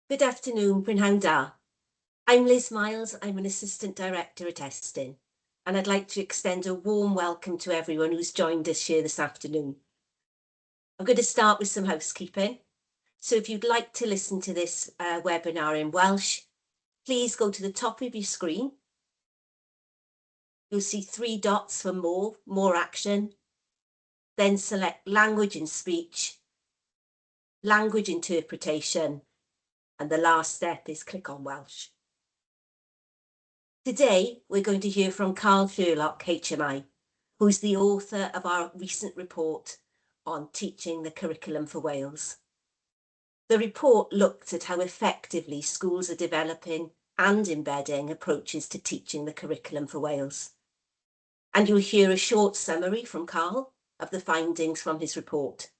Good afternoon, Prynhawn Da. I'm Liz Miles. I'm an Assistant Director at Estyn, and I'd like to extend a warm welcome to everyone who's joined us here this afternoon. I'm going to start with some housekeeping. So if you'd like to listen to this webinar in Welsh, please go to the top of your screen. You'll see 3 dots for more action, then select language and speech, language interpretation, and the last step is click on Welsh. Today, we're going to hear from Carl Sherlock, HMI, who's the author of our recent report on teaching the curriculum for Wales. The report looked at how effectively schools are developing and embedding approaches to teaching the curriculum for Wales. And you'll hear a short summary from Carl of the findings from his report.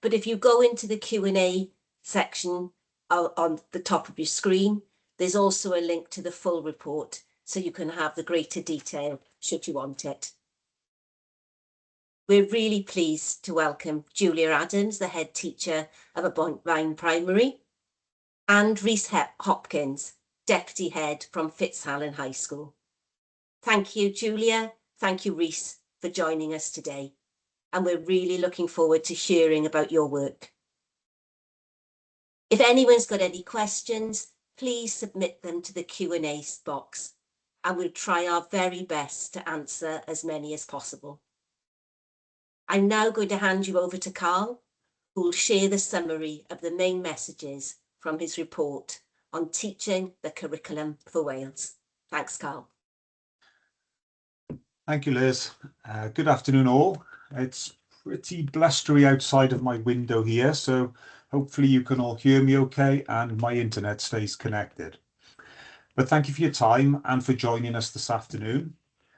But if you go into the Q&A section on the top of your screen, there's also a link to the full report, so you can have the greater detail should you want it. We're really pleased to welcome Julia Adams, the head teacher of Abontvain Primary, and Rhys Hopkins, deputy head from Fitzhallen High School. Thank you, Julia. Thank you, Rhys, for joining us today. And we're really looking forward to hearing about your work. If anyone's got any questions, please submit them to the Q&A box, and we'll try our very best to answer as many as possible. I'm now going to hand you over to Carl, who will share the summary of the main messages from his report on teaching the curriculum for Wales. Thanks, Carl. Thank you, Liz. Good afternoon, all. It's pretty blustery outside of my window here, so hopefully you can all hear me okay and my internet stays connected. But thank you for your time and for joining us this afternoon.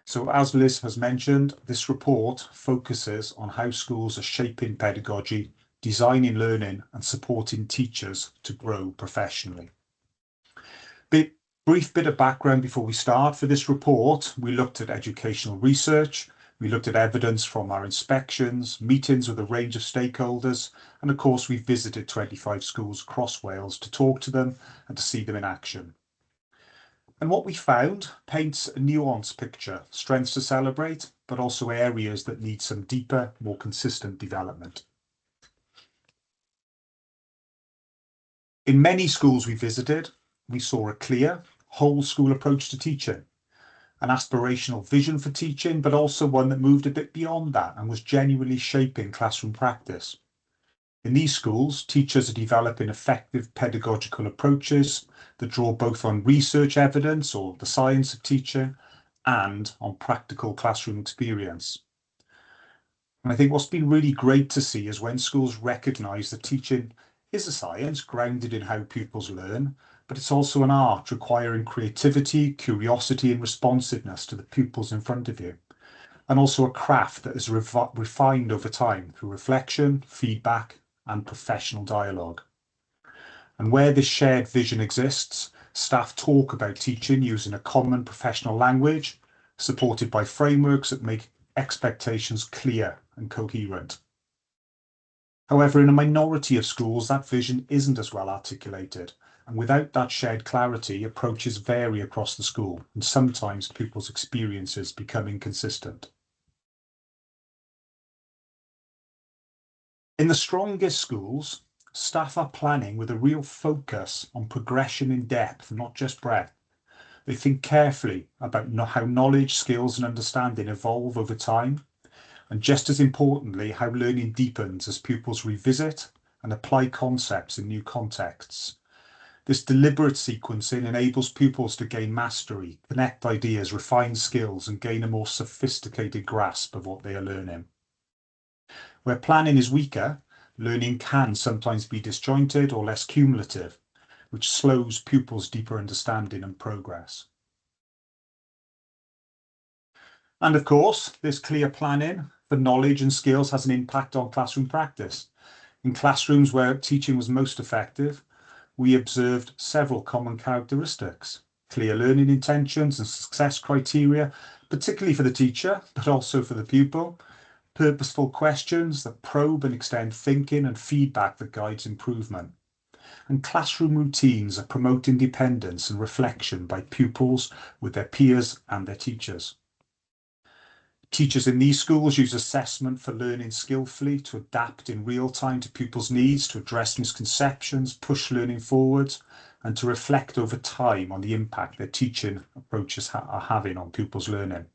So as Liz has mentioned, this report focuses on how schools are shaping pedagogy, designing learning and supporting teachers to grow professionally. Brief bit of background before we start. For this report, we looked at educational research, we looked at evidence from our inspections, meetings with a range of stakeholders, and of course we visited 25 schools across Wales to talk to them and to see them in action. And what we found paints a nuanced picture, strengths to celebrate, but also areas that need some deeper, more consistent development. In many schools we visited, we saw a clear, whole school approach to teaching, an aspirational vision for teaching, but also one that moved a bit beyond that and was genuinely shaping classroom practice. In these schools, teachers are developing effective pedagogical approaches that draw both on research evidence or the science of teaching and on practical classroom experience. And I think what's been really great to see is when schools recognise that teaching is a science grounded in how pupils learn, but it's also an art requiring creativity, curiosity and responsiveness to the pupils in front of you, and also a craft that is refined over time through reflection, feedback and professional dialogue. And where this shared vision exists, staff talk about teaching using a common professional language, supported by frameworks that make expectations clear and coherent. However, in a minority of schools, that vision isn't as well articulated, and without that shared clarity, approaches vary across the school, and sometimes pupils' experiences become inconsistent. In the strongest schools, staff are planning with a real focus on progression in depth, not just breadth. They think carefully about how knowledge, skills and understanding evolve over time, and just as importantly, how learning deepens as pupils revisit and apply concepts in new contexts. This deliberate sequencing enables pupils to gain mastery, connect ideas, refine skills, and gain a more sophisticated grasp of what they are learning. Where planning is weaker, learning can sometimes be disjointed or less cumulative, which slows pupils' deeper understanding and progress. And of course, this clear planning for knowledge and skills has an impact on classroom practice. In classrooms where teaching was most effective, we observed several common characteristics: clear learning intentions and success criteria, particularly for the teacher, but also for the pupil, purposeful questions that probe and extend thinking, and feedback that guides improvement. and classroom routines that promote independence and reflection by pupils with their peers and their teachers. Teachers in these schools use assessment for learning skillfully to adapt in real time to pupils' needs, to address misconceptions, push learning forwards, and to reflect over time on the impact their teaching approaches are having on pupils' learning.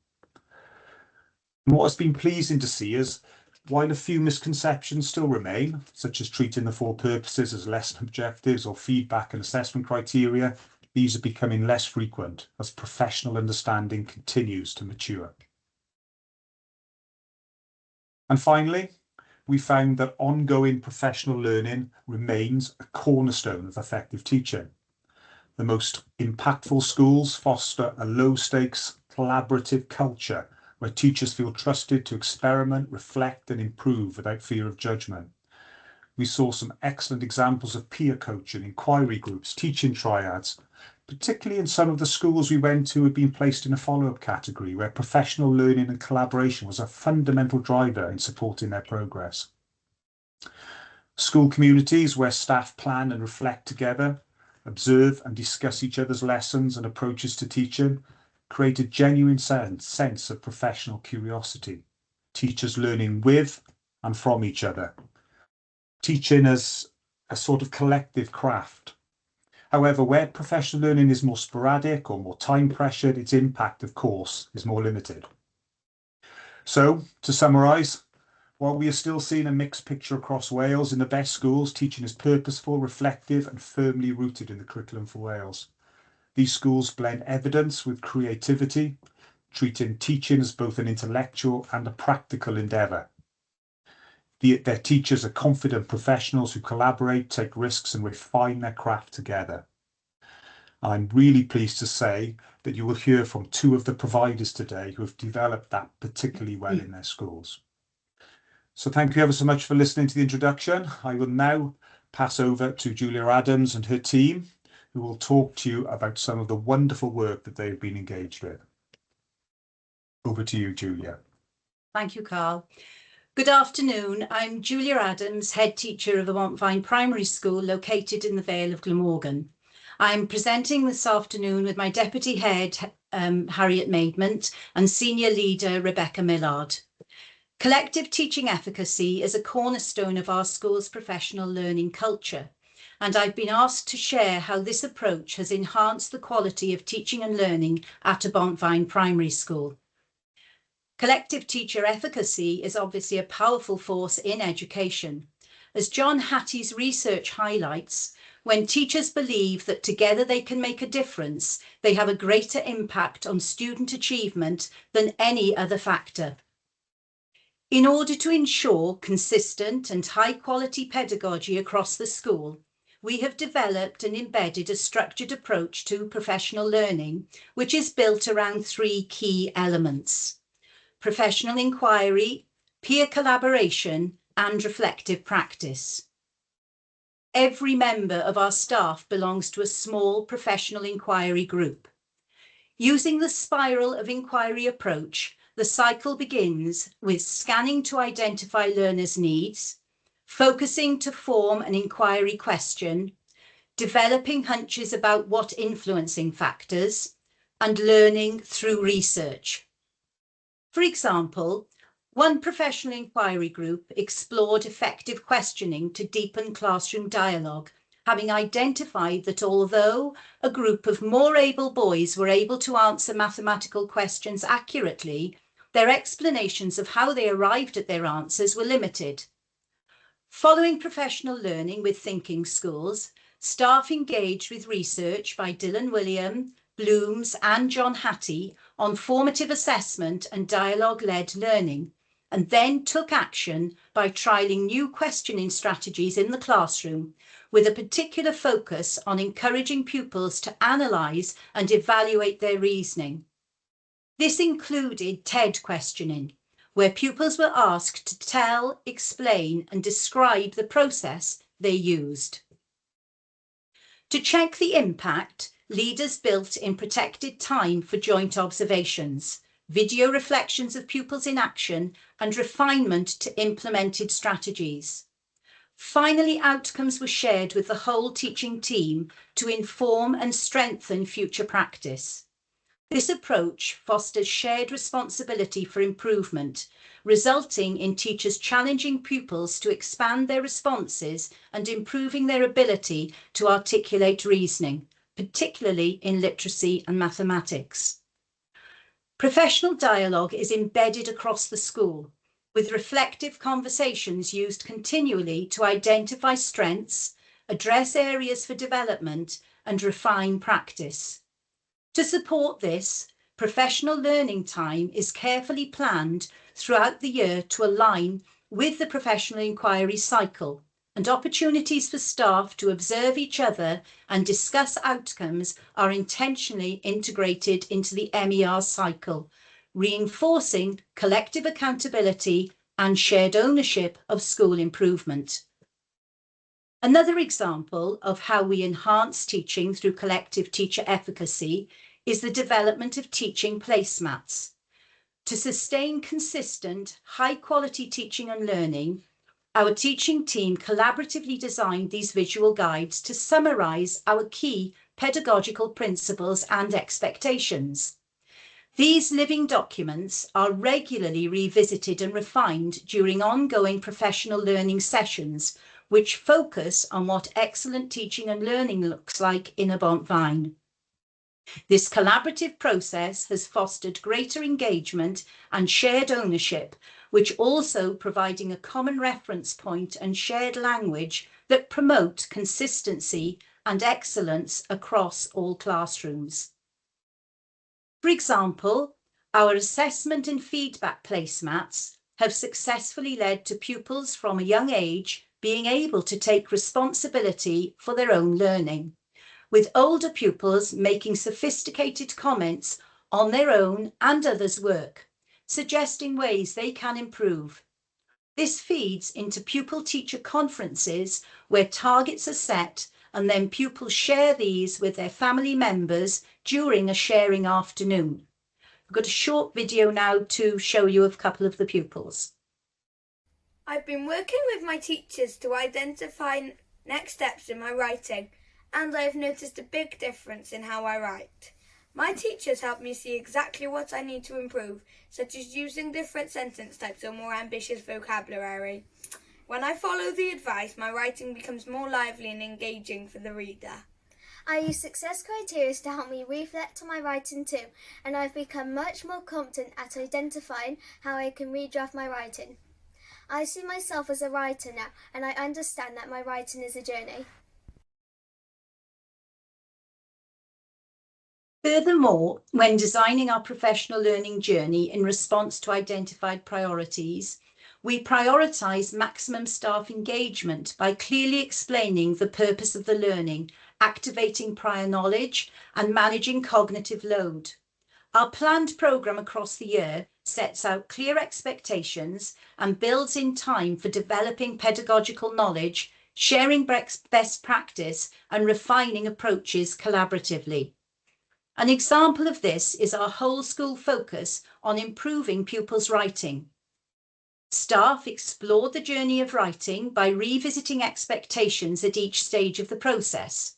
And what has been pleasing to see is, while a few misconceptions still remain, such as treating the four purposes as lesson objectives or feedback and assessment criteria, these are becoming less frequent as professional understanding continues to mature. And finally, we found that ongoing professional learning remains a cornerstone of effective teaching. The most impactful schools foster a low-stakes, collaborative culture where teachers feel trusted to experiment, reflect, and improve without fear of judgment. We saw some excellent examples of peer coaching, inquiry groups, teaching triads, particularly in some of the schools we went to had been placed in a follow-up category where professional learning and collaboration was a fundamental driver in supporting their progress. School communities where staff plan and reflect together, observe and discuss each other's lessons and approaches to teaching, create a genuine sense of professional curiosity, teachers learning with and from each other, teaching as a sort of collective craft. However, where professional learning is more sporadic or more time pressured, its impact, of course, is more limited. So, to summarise, while we are still seeing a mixed picture across Wales, in the best schools, teaching is purposeful, reflective and firmly rooted in the curriculum for Wales. These schools blend evidence with creativity, treating teaching as both an intellectual and a practical endeavour. Their teachers are confident professionals who collaborate, take risks and refine their craft together. I'm really pleased to say that you will hear from two of the providers today who have developed that particularly well in their schools. So thank you ever so much for listening to the introduction. I will now pass over to Julia Adams and her team, who will talk to you about some of the wonderful work that they've been engaged with. Over to you, Julia. Thank you, Carl. Good afternoon. I'm Julia Adams, head teacher of the Mountvine Primary School located in the Vale of Glamorgan. I'm presenting this afternoon with my deputy head, Harriet Maidment, and senior leader, Rebecca Millard. Collective teaching efficacy is a cornerstone of our school's professional learning culture, and I've been asked to share how this approach has enhanced the quality of teaching and learning at a Mountvine Primary School. Collective teacher efficacy is obviously a powerful force in education. As John Hattie's research highlights, when teachers believe that together they can make a difference, they have a greater impact on student achievement than any other factor. In order to ensure consistent and high-quality pedagogy across the school, we have developed and embedded a structured approach to professional learning, which is built around three key elements: professional inquiry, peer collaboration, and reflective practice. Every member of our staff belongs to a small professional inquiry group. Using the spiral of inquiry approach, the cycle begins with scanning to identify learners' needs, focusing to form an inquiry question, developing hunches about what influencing factors, and learning through research. For example, one professional inquiry group explored effective questioning to deepen classroom dialogue, having identified that although a group of more able boys were able to answer mathematical questions accurately, their explanations of how they arrived at their answers were limited. Following professional learning with thinking schools, staff engaged with research by Dylan William, Blooms and John Hattie on formative assessment and dialogue-led learning, and then took action by trialling new questioning strategies in the classroom with a particular focus on encouraging pupils to analyse and evaluate their reasoning. This included TED questioning, where pupils were asked to tell, explain and describe the process they used. To check the impact, leaders built in protected time for joint observations, video reflections of pupils in action, and refinement to implemented strategies. Finally, outcomes were shared with the whole teaching team to inform and strengthen future practice. This approach fosters shared responsibility for improvement, resulting in teachers challenging pupils to expand their responses and improving their ability to articulate reasoning, particularly in literacy and mathematics. Professional dialogue is embedded across the school, with reflective conversations used continually to identify strengths, address areas for development, and refine practice. To support this, professional learning time is carefully planned throughout the year to align with the professional inquiry cycle, and opportunities for staff to observe each other and discuss outcomes are intentionally integrated into the MER cycle, reinforcing collective accountability and shared ownership of school improvement. Another example of how we enhance teaching through collective teacher efficacy is the development of teaching placemats. To sustain consistent, high-quality teaching and learning, our teaching team collaboratively designed these visual guides to summarise our key pedagogical principles and expectations. These living documents are regularly revisited and refined during ongoing professional learning sessions, which focus on what excellent teaching and learning looks like in a Bontvine. This collaborative process has fostered greater engagement and shared ownership, which also providing a common reference point and shared language that promote consistency and excellence across all classrooms. For example, our assessment and feedback placemats have successfully led to pupils from a young age being able to take responsibility for their own learning, with older pupils making sophisticated comments on their own and others' work, suggesting ways they can improve. This feeds into pupil-teacher conferences where targets are set, and then pupils share these with their family members during a sharing afternoon. I've got a short video now to show you a couple of the pupils. I've been working with my teachers to identify next steps in my writing, and I've noticed a big difference in how I write. My teachers help me see exactly what I need to improve, such as using different sentence types or more ambitious vocabulary. When I follow the advice, my writing becomes more lively and engaging for the reader. I use success criteria to help me reflect on my writing too, and I've become much more competent at identifying how I can redraft my writing. I see myself as a writer now, and I understand that my writing is a journey. Furthermore, when designing our professional learning journey in response to identified priorities, we prioritise maximum staff engagement by clearly explaining the purpose of the learning, activating prior knowledge, and managing cognitive load. Our planned programme across the year sets out clear expectations and builds in time for developing pedagogical knowledge, sharing best practice, and refining approaches collaboratively. An example of this is our whole school focus on improving pupils' writing. Staff explored the journey of writing by revisiting expectations at each stage of the process.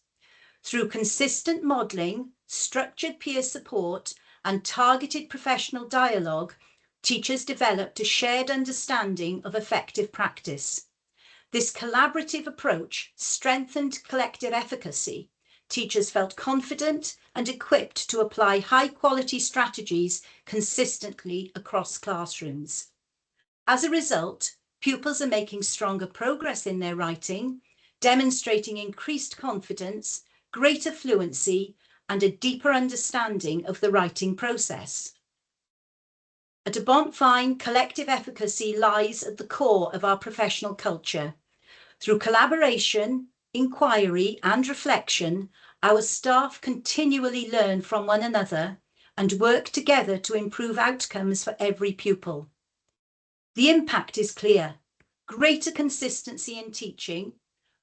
Through consistent modelling, structured peer support, and targeted professional dialogue, teachers developed a shared understanding of effective practice. This collaborative approach strengthened collective efficacy. Teachers felt confident and equipped to apply high-quality strategies consistently across classrooms. As a result, pupils are making stronger progress in their writing, demonstrating increased confidence, greater fluency, and a deeper understanding of the writing process. At a Bontvine, collective efficacy lies at the core of our professional culture. Through collaboration, inquiry, and reflection, our staff continually learn from one another and work together to improve outcomes for every pupil. The impact is clear: greater consistency in teaching,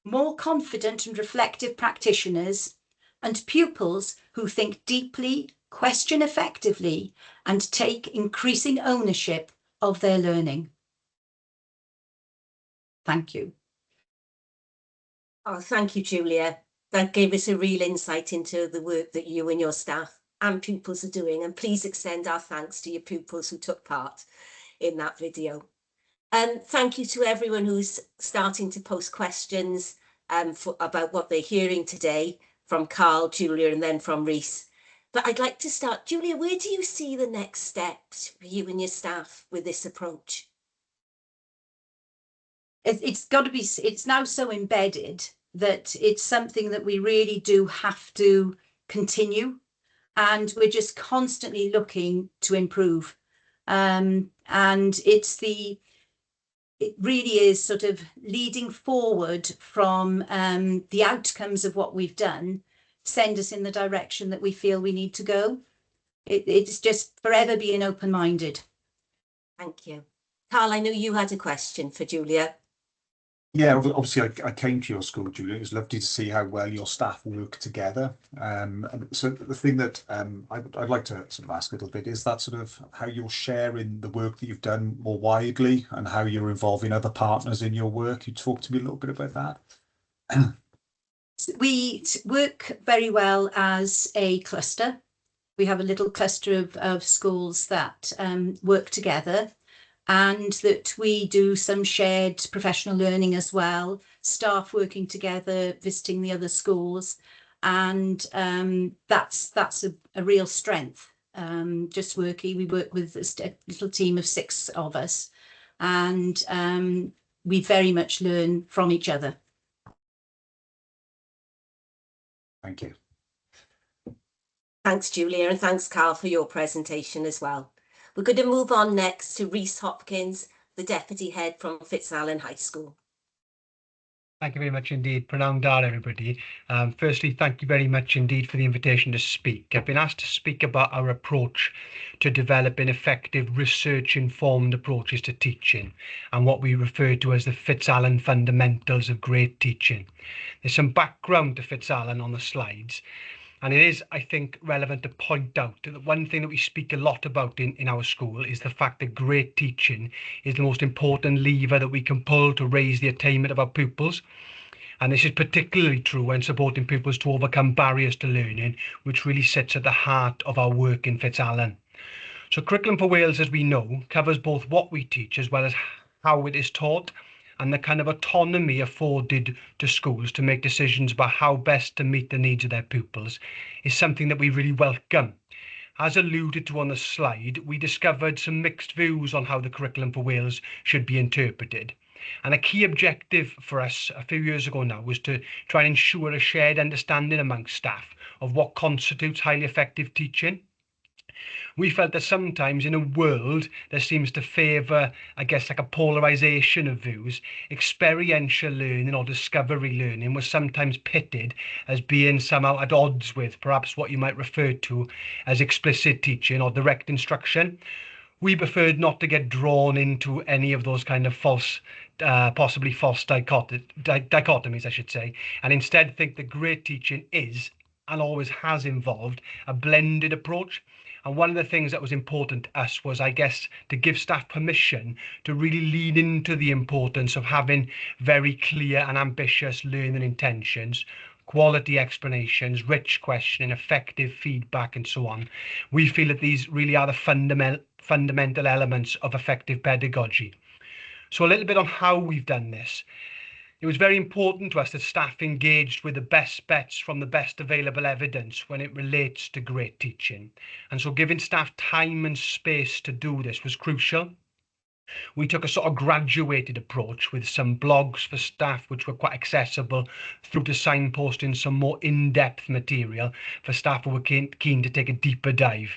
more confident and reflective practitioners, and pupils who think deeply, question effectively, and take increasing ownership of their learning. Thank you. Oh, thank you, Julia. That gave us a real insight into the work that you and your staff and pupils are doing. And please extend our thanks to your pupils who took part in that video. And thank you to everyone who's starting to post questions about what they're hearing today from Carl, Julia, and then from Rhys. But I'd like to start. Julia, where do you see the next steps for you and your staff with this approach? It's got to be, it's now so embedded that it's something that we really do have to continue, and we're just constantly looking to improve. And it really is sort of leading forward from the outcomes of what we've done, send us in the direction that we feel we need to go. It's just forever being open-minded. Thank you. Carl, I know you had a question for Julia. Yeah, obviously I came to your school, Julia. It was lovely to see how well your staff work together. So the thing that I'd like to sort of ask a little bit is that sort of how you're sharing the work that you've done more widely and how you're involving other partners in your work. You talk to me a little bit about that. We work very well as a cluster. We have a little cluster of schools that work together, and that we do some shared professional learning as well, staff working together, visiting the other schools, and that's a real strength. We work with a little team of 6 of us, and we very much learn from each other. Thank you. Thanks, Julia, and thanks, Carl, for your presentation as well. We're going to move on next to Rhys Hopkins, the Deputy Head from Fitzallen High School. Thank you very much indeed. Prynawn da, everybody. Firstly, thank you very much indeed for the invitation to speak. I've been asked to speak about our approach to developing effective research-informed approaches to teaching and what we refer to as the Fitzallen fundamentals of great teaching. There's some background to Fitzallen on the slides. And it is, I think, relevant to point out that one thing that we speak a lot about in our school is the fact that great teaching is the most important lever that we can pull to raise the attainment of our pupils. And this is particularly true when supporting pupils to overcome barriers to learning, which really sits at the heart of our work in Fitzallen. So Cwricwlwm for Wales, as we know, covers both what we teach as well as how it is taught, and the kind of autonomy afforded to schools to make decisions about how best to meet the needs of their pupils is something that we really welcome. As alluded to on the slide, we discovered some mixed views on how the Cwricwlwm for Wales should be interpreted. And a key objective for us a few years ago now was to try and ensure a shared understanding amongst staff of what constitutes highly effective teaching. We felt that sometimes in a world that seems to favour, I guess, like a polarisation of views, experiential learning or discovery learning was sometimes pitted as being somehow at odds with perhaps what you might refer to as explicit teaching or direct instruction. We preferred not to get drawn into any of those kind of possibly false dichotomies, I should say, and instead think that great teaching is and always has involved a blended approach. And one of the things that was important to us was, I guess, to give staff permission to really lean into the importance of having very clear and ambitious learning intentions, quality explanations, rich questioning, effective feedback, and so on. We feel that these really are the fundamental elements of effective pedagogy. So a little bit on how we've done this. It was very important to us that staff engaged with the best bets from the best available evidence when it relates to great teaching. And so giving staff time and space to do this was crucial. We took a sort of graduated approach with some blogs for staff which were quite accessible, through to signposting some more in-depth material for staff who were keen to take a deeper dive.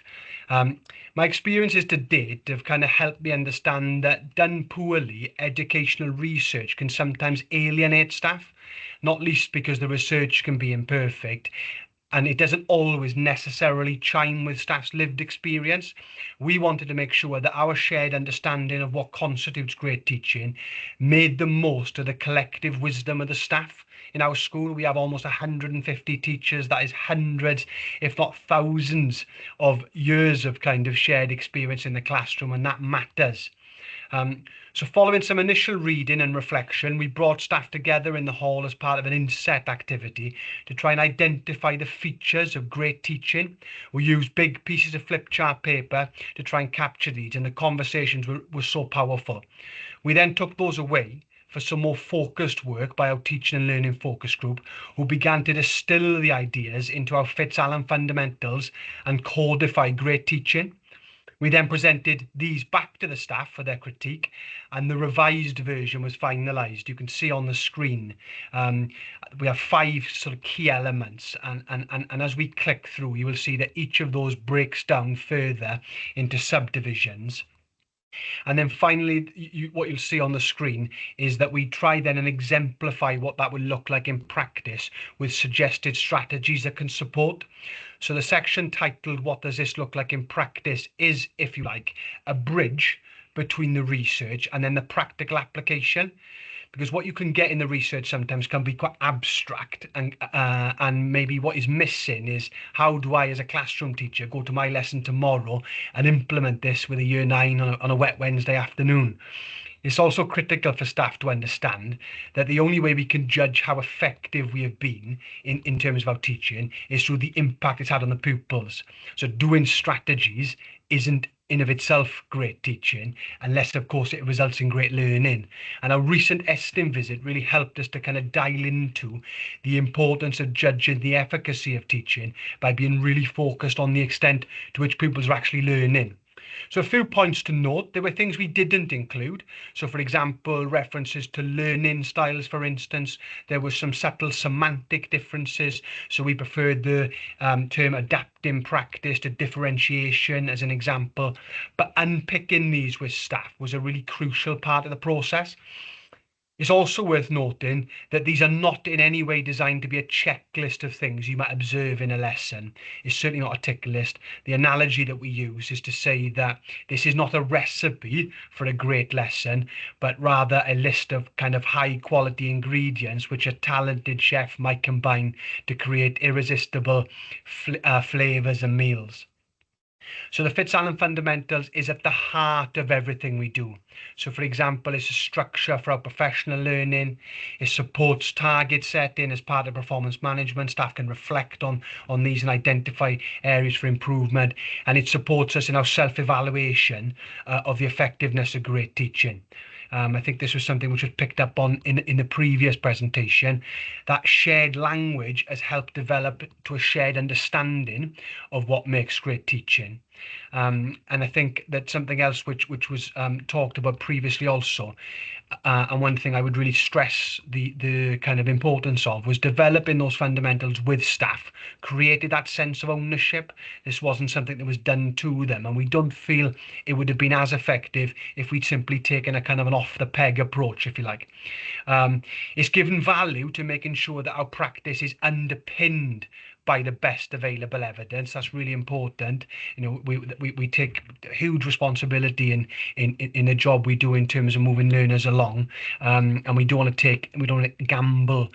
My experiences to date have kind of helped me understand that done poorly, educational research can sometimes alienate staff, not least because the research can be imperfect and it doesn't always necessarily chime with staff's lived experience. We wanted to make sure that our shared understanding of what constitutes great teaching made the most of the collective wisdom of the staff. In our school, we have almost 150 teachers. That is hundreds, if not thousands, of years of kind of shared experience in the classroom, and that matters. So following some initial reading and reflection, we brought staff together in the hall as part of an inset activity to try and identify the features of great teaching. We used big pieces of flip chart paper to try and capture these, and the conversations were so powerful. We then took those away for some more focused work by our teaching and learning focus group, who began to distill the ideas into our Fitz-Allen fundamentals and codify great teaching. We then presented these back to the staff for their critique, and the revised version was finalised. You can see on the screen, we have 5 sort of key elements, and as we click through, you will see that each of those breaks down further into subdivisions. And then finally, what you'll see on the screen is that we try then and exemplify what that would look like in practice with suggested strategies that can support. So the section titled "What does this look like in practice" is, if you like, a bridge between the research and then the practical application. Because what you can get in the research sometimes can be quite abstract, and maybe what is missing is, how do I as a classroom teacher go to my lesson tomorrow and implement this with a year 9 on a wet Wednesday afternoon? It's also critical for staff to understand that the only way we can judge how effective we have been in terms of our teaching is through the impact it's had on the pupils. So doing strategies isn't in of itself great teaching, unless of course it results in great learning. And our recent Estyn visit really helped us to kind of dial into the importance of judging the efficacy of teaching by being really focused on the extent to which pupils are actually learning. So a few points to note: there were things we didn't include. So for example, references to learning styles, for instance. There were some subtle semantic differences. So we preferred the term adapting practice to differentiation as an example. But unpicking these with staff was a really crucial part of the process. It's also worth noting that these are not in any way designed to be a checklist of things you might observe in a lesson. It's certainly not a tick list. The analogy that we use is to say that this is not a recipe for a great lesson, but rather a list of kind of high quality ingredients which a talented chef might combine to create irresistible flavors and meals. So the Fitz-Allen fundamentals is at the heart of everything we do. So for example, it's a structure for our professional learning. It supports target setting as part of performance management. Staff can reflect on these and identify areas for improvement. And it supports us in our self-evaluation of the effectiveness of great teaching. I think this was something which was picked up on in the previous presentation. That shared language has helped develop to a shared understanding of what makes great teaching. And I think that something else which was talked about previously also, and one thing I would really stress the kind of importance of, was developing those fundamentals with staff, created that sense of ownership. This wasn't something that was done to them, and we don't feel it would have been as effective if we'd simply taken a kind of an off-the-peg approach, if you like. It's given value to making sure that our practice is underpinned by the best available evidence. That's really important. You know, we take huge responsibility in the job we do in terms of moving learners along, and we don't want to gamble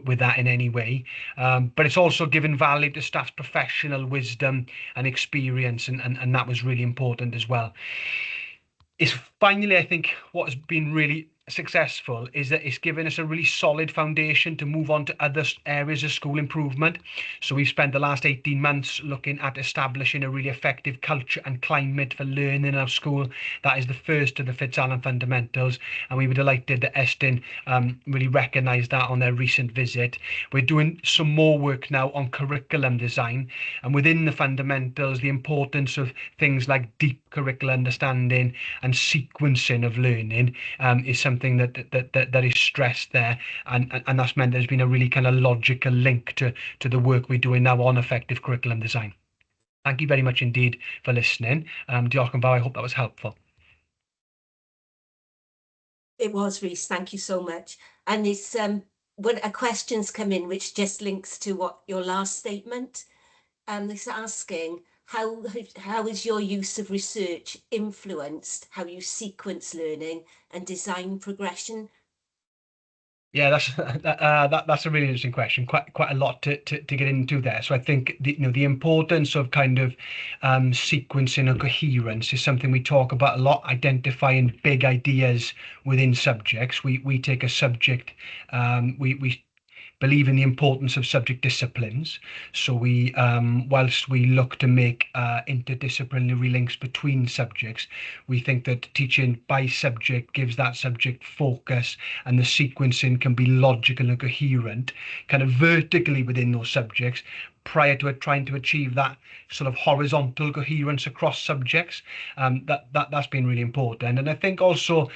with that in any way. But it's also given value to staff's professional wisdom and experience, and that was really important as well. It's finally, I think, what has been really successful is that it's given us a really solid foundation to move on to other areas of school improvement. So we've spent the last 18 months looking at establishing a really effective culture and climate for learning in our school. That is the first of the Fitz-Allen fundamentals, and we were delighted that Estyn really recognised that on their recent visit. We're doing some more work now on curriculum design, and within the fundamentals, the importance of things like deep curricular understanding and sequencing of learning is something that is stressed there, and that's meant there's been a really kind of logical link to the work we're doing now on effective curriculum design. Thank you very much indeed for listening. Diolch yn fawr. I hope that was helpful. It was, Rhys. Thank you so much. And it's when a question's come in which just links to what your last statement. It's asking, how has your use of research influenced how you sequence learning and design progression Yeah, that's a really interesting question. Quite a lot to get into there. So I think the importance of kind of sequencing and coherence is something we talk about a lot. Identifying big ideas within subjects. We take a subject. We believe in the importance of subject disciplines. So we, whilst we look to make interdisciplinary links between subjects, we think that teaching by subject gives that subject focus, and the sequencing can be logical and coherent, kind of vertically within those subjects, prior to trying to achieve that sort of horizontal coherence across subjects. That's been really important. And I think also,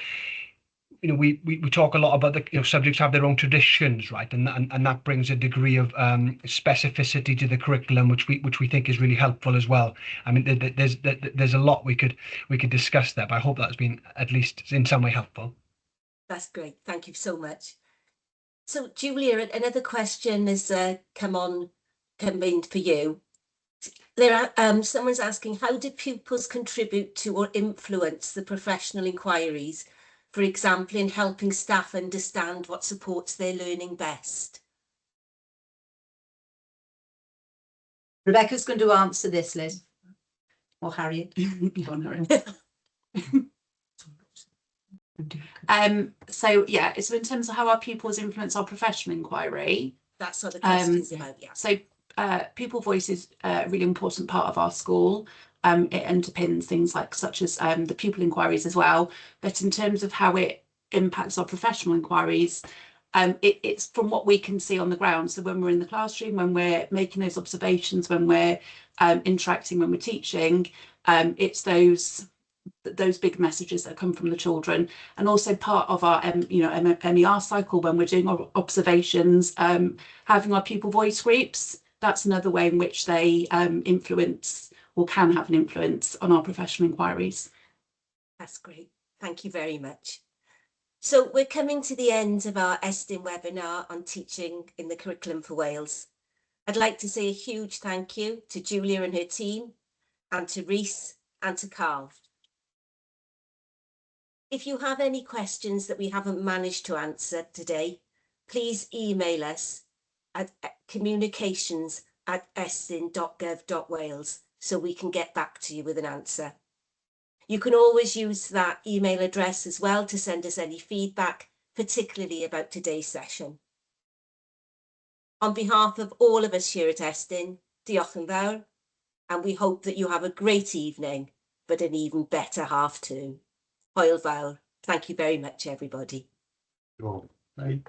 we talk a lot about the subjects have their own traditions, right, and that brings a degree of specificity to the curriculum, which we think is really helpful as well. I mean, there's a lot we could discuss there, but I hope that's been at least in some way helpful. That's great. Thank you so much. So, Julia, another question has come in for you. There are someone's asking, how do pupils contribute to or influence the professional inquiries? For example, in helping staff understand what supports their learning best. Rebecca's going to answer this, Liz. Or Harriet. Go on, Harriet. So yeah, so in terms of how our pupils influence our professional inquiry, that's what the question is about. Yeah. So pupil voice is a really important part of our school. It underpins things such as the pupil inquiries as well. But in terms of how it impacts our professional inquiries, it's from what we can see on the ground. So when we're in the classroom, when we're making those observations, when we're interacting, when we're teaching, it's those big messages that come from the children. And also part of our MER cycle, when we're doing our observations, having our pupil voice groups, that's another way in which they influence or can have an influence on our professional inquiries. That's great. Thank you very much. So we're coming to the end of our Estyn webinar on teaching in the curriculum for Wales. I'd like to say a huge thank you to Julia and her team, and to Rhys and to Carl. If you have any questions that we haven't managed to answer today, please email us at communications@estyn.gov.wales so we can get back to you with an answer. You can always use that email address as well to send us any feedback, particularly about today's session. On behalf of all of us here at Estyn, diolch yn fawr, and we hope that you have a great evening, but an even better half term. Hwyl fawr. Thank you very much, everybody. Sure. Right.